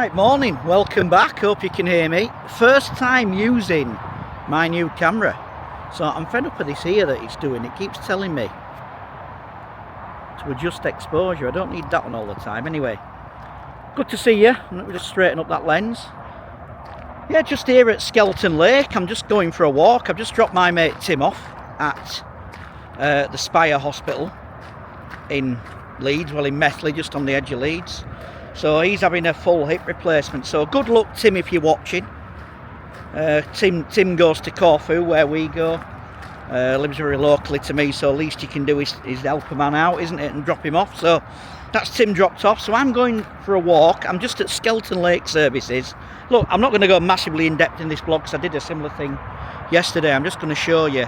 Right, morning, welcome back, hope you can hear me. First time using my new camera, so I'm fed up with this here that it's doing. It keeps telling me to adjust exposure. I don't need that one all the time. Anyway, good to see you. Let me just straighten up that lens. Yeah, just here at Skelton Lake. I'm just going for a walk. I've just dropped my mate Tim off at the Spire Hospital in Leeds, well in Methley, just on the edge of Leeds. So he's having a full hip replacement. So good luck, Tim, if you're watching. Tim goes to Corfu, where we go. Lives very locally to me, so least you can do is help a man out, isn't it, and drop him off. So that's Tim dropped off. So I'm going for a walk. I'm just at Skelton Lake Services. Look, I'm not going to go massively in depth in this vlog because I did a similar thing yesterday. I'm just going to show you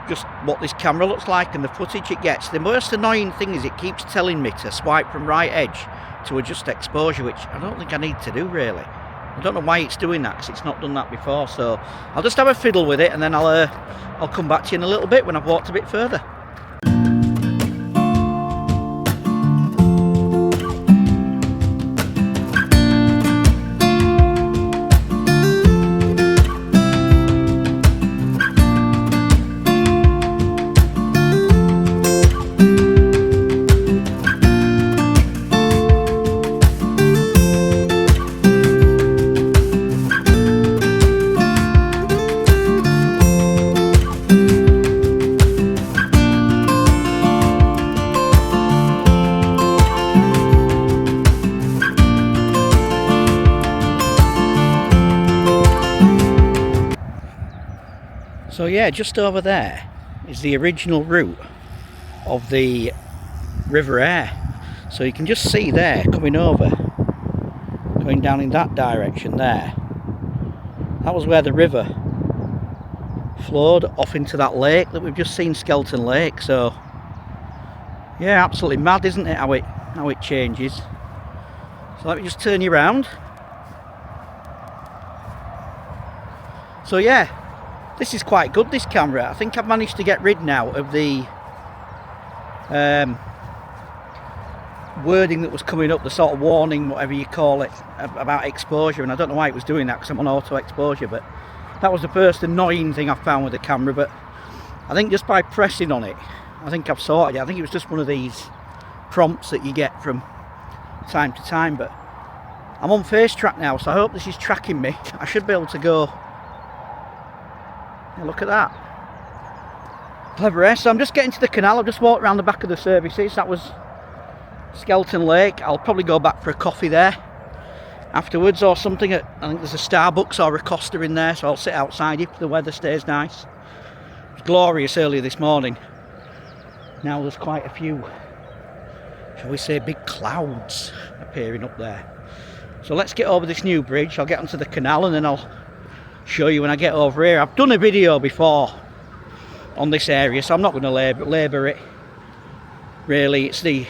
just what this camera looks like and the footage it gets. The most annoying thing is it keeps telling me to swipe from right edge to adjust exposure, which I don't think I need to do really. I don't know why it's doing that because it's not done that before. So I'll just have a fiddle with it and then I'll come back to you in a little bit when I've walked a bit further. So yeah, just over there is the original route of the River Aire. So you can just see there, coming over, going down in that direction there. That was where the river flowed off into that lake that we've just seen, Skelton Lake. So yeah, absolutely mad, isn't it, how it changes. So let me just turn you around. So yeah, this is quite good, this camera. I think I've managed to get rid now of the wording that was coming up, the sort of warning, whatever you call it, about exposure. And I don't know why it was doing that because I'm on auto exposure, but that was the first annoying thing I found with the camera. But I think just by pressing on it, I think I've sorted it. I think it was just one of these prompts that you get from time to time. But I'm on face track now, so I hope this is tracking me. I should be able to go. Yeah, look at that. Clever, eh? So I'm just getting to the canal. I've just walked around the back of the services. That was Skelton Lake. I'll probably go back for a coffee there afterwards or something. I think there's a Starbucks or a Costa in there, so I'll sit outside if the weather stays nice. It was glorious earlier this morning. Now there's quite a few, shall we say, big clouds appearing up there. So let's get over this new bridge. I'll get onto the canal and then I'll show you when I get over here. I've done a video before on this area, so I'm not going to labour it really. It's the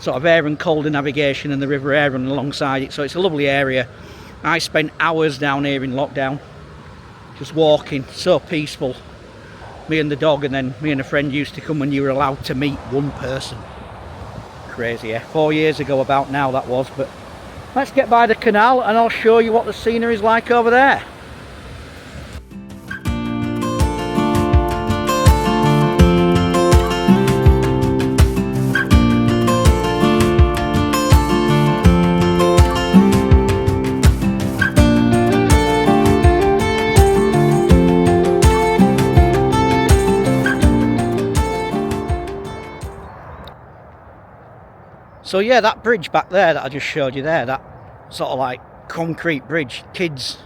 sort of Aire and Calder navigation and the River Aire running alongside it, so it's a lovely area. I spent hours down here in lockdown just walking, so peaceful. Me and the dog, and then me and a friend used to come when you were allowed to meet one person. Crazy, yeah? 4 years ago about now that was. But let's get by the canal and I'll show you what the scenery is like over there. So yeah, that bridge back there that I just showed you there, that sort of like concrete bridge, kids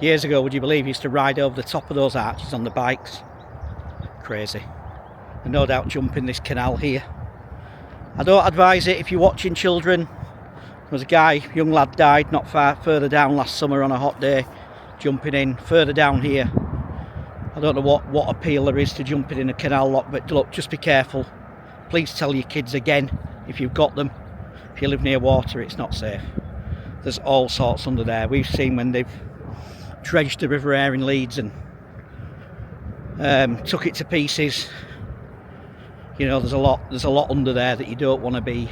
years ago, would you believe, used to ride over the top of those arches on the bikes. Crazy. And no doubt jump in this canal here. I don't advise it if you're watching children. There was a guy, young lad, died not far further down last summer on a hot day, jumping in further down here. I don't know what appeal there is to jumping in a canal lock, but look, just be careful. Please tell your kids again, if you've got them, if you live near water, it's not safe. There's all sorts under there. We've seen when they've dredged the River Aire in Leeds and took it to pieces. You know, there's a lot under there that you don't want to be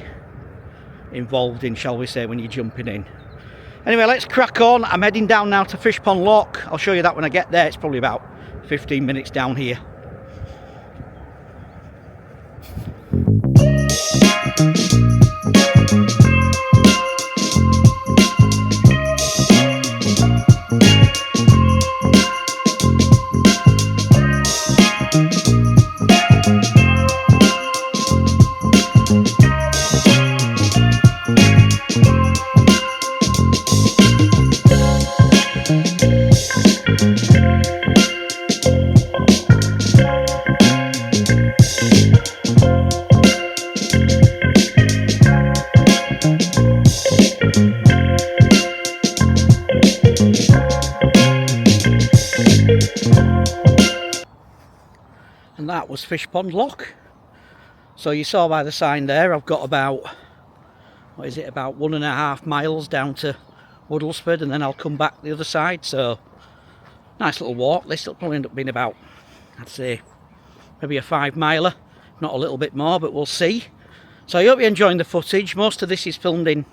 involved in, shall we say, when you're jumping in. Anyway, let's crack on. I'm heading down now to Fish Pond Lock. I'll show you that when I get there. It's probably about 15 minutes down here. And that was Fish Pond Lock. So you saw by the sign there, I've got about, what is it, about 1.5 miles down to Woodlesford, and then I'll come back the other side. So nice little walk. This will probably end up being about, I'd say, maybe a 5 miler, not a little bit more, but we'll see. So I hope you're enjoying the footage. Most of this is filmed in,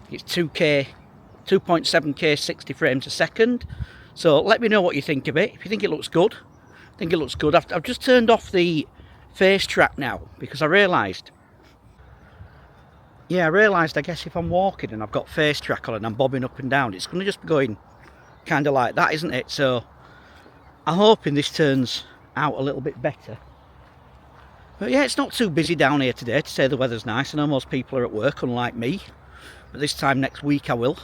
it's 2.7K 60 frames a second. So let me know what you think of it. If you think it looks good, I've just turned off the face track now because I realised, I guess if I'm walking and I've got face track on and I'm bobbing up and down, it's going to just be going kind of like that, isn't it? So I'm hoping this turns out a little bit better. But yeah, it's not too busy down here today, to say the weather's nice. I know most people are at work, unlike me, but this time next week I will.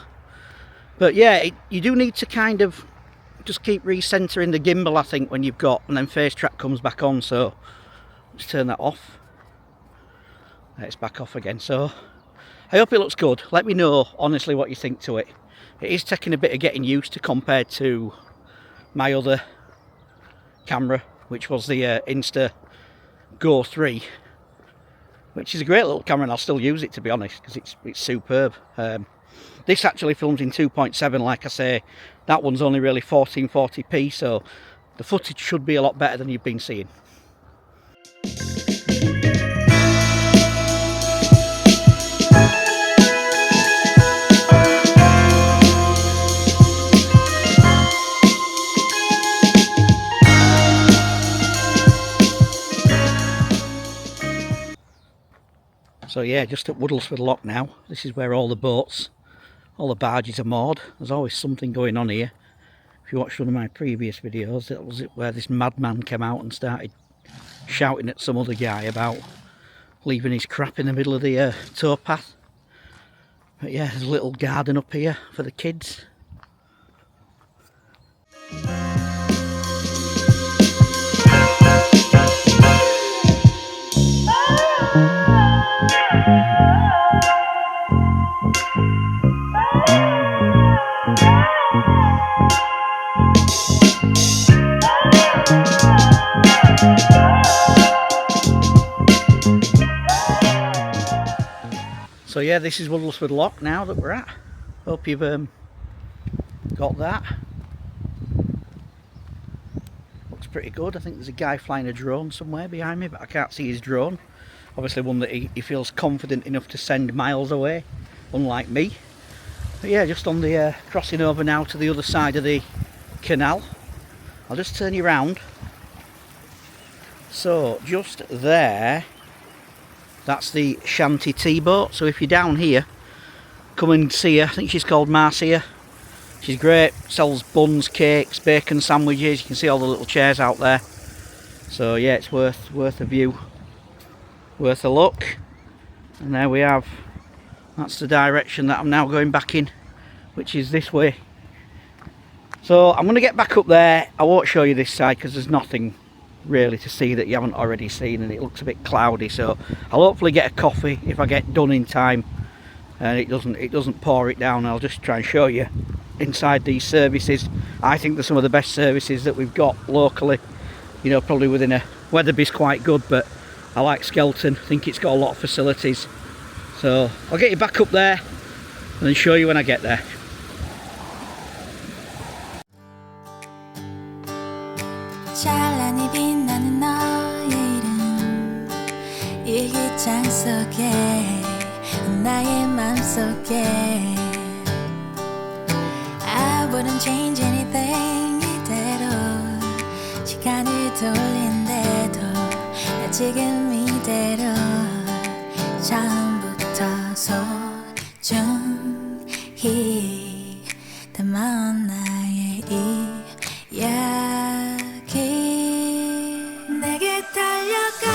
But yeah, you do need to kind of just keep recentering the gimbal, I think, when you've got, and then face track comes back on. So let's turn that off. It's back off again. So I hope it looks good. Let me know honestly what you think to it. It is taking a bit of getting used to compared to my other camera, which was the Insta Go 3, which is a great little camera, and I'll still use it, to be honest, because it's superb. This actually films in 2.7, like I say. That one's only really 1440p, so the footage should be a lot better than you've been seeing. So yeah, just at Woodlesford Lock now. This is where all the boats, all the barges are moored. There's always something going on here. If you watched one of my previous videos, that was where this madman came out and started shouting at some other guy about leaving his crap in the middle of the towpath. But yeah, there's a little garden up here for the kids. So yeah, this is Woodlesford Lock now that we're at. Hope you've got that. Looks pretty good. I think there's a guy flying a drone somewhere behind me, but I can't see his drone. Obviously one that he feels confident enough to send miles away, unlike me. But yeah, just on the crossing over now to the other side of the canal. I'll just turn you round. So just there, that's the Shanty tea boat. So if you're down here, come and see her. I think she's called Marcia. She's great, sells buns, cakes, bacon sandwiches. You can see all the little chairs out there. So yeah, it's worth a view, worth a look. And there we have, that's the direction that I'm now going back in, which is this way. So I'm going to get back up there. I won't show you this side because there's nothing really to see that you haven't already seen, and it looks a bit cloudy. So I'll hopefully get a coffee if I get done in time and it doesn't pour it down. I'll just try and show you inside these services. I think they're some of the best services that we've got locally. You know, probably within a, Weatherby's quite good, but I like Skelton. I think it's got a lot of facilities. So I'll get you back up there and then show you when I get there. 찬란히 빛나는 너의 이름 일기장 속에 나의 맘속에 I wouldn't change anything 이대로 시간을 돌린대도 나 지금 이대로 처음부터 소중히 담아온 나의 이야기 내게 달려가.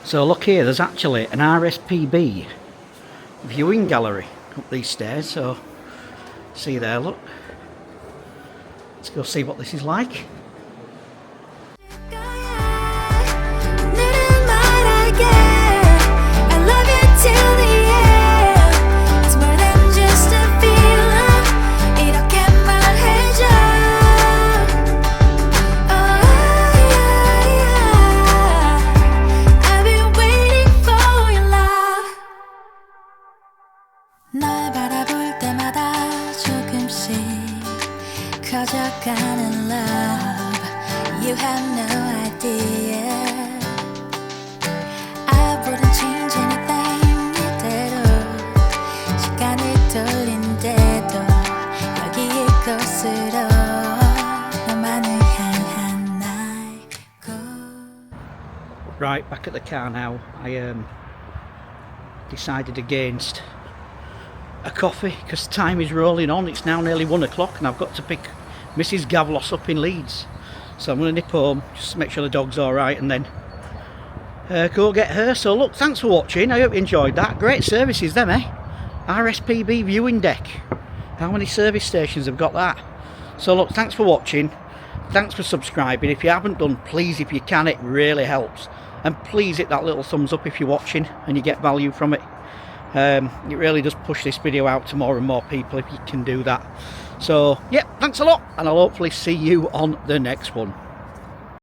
So look here, there's actually an RSPB viewing gallery up these stairs, so see there, look. Let's go see what this is like. 널 바라볼 때마다 조금씩 커져가는 love You have no idea I wouldn't change anything 이대로 시간을 돌린대도 여기 이곳으로 너만을 향한 날고. Right, back at the car now. I decided against a coffee because time is rolling on. It's now nearly 1 o'clock and I've got to pick Mrs. Gavlos up in Leeds, so I'm going to nip home just to make sure the dog's alright and then go get her. So look, thanks for watching. I hope you enjoyed that. Great services them, eh? RSPB viewing deck. How many service stations have got that? So look, thanks for watching, thanks for subscribing. If you haven't done, please, if you can, it really helps, and please hit that little thumbs up if you're watching and you get value from it. It really does push this video out to more and more people if you can do that. So yeah, thanks a lot and I'll hopefully see you on the next one.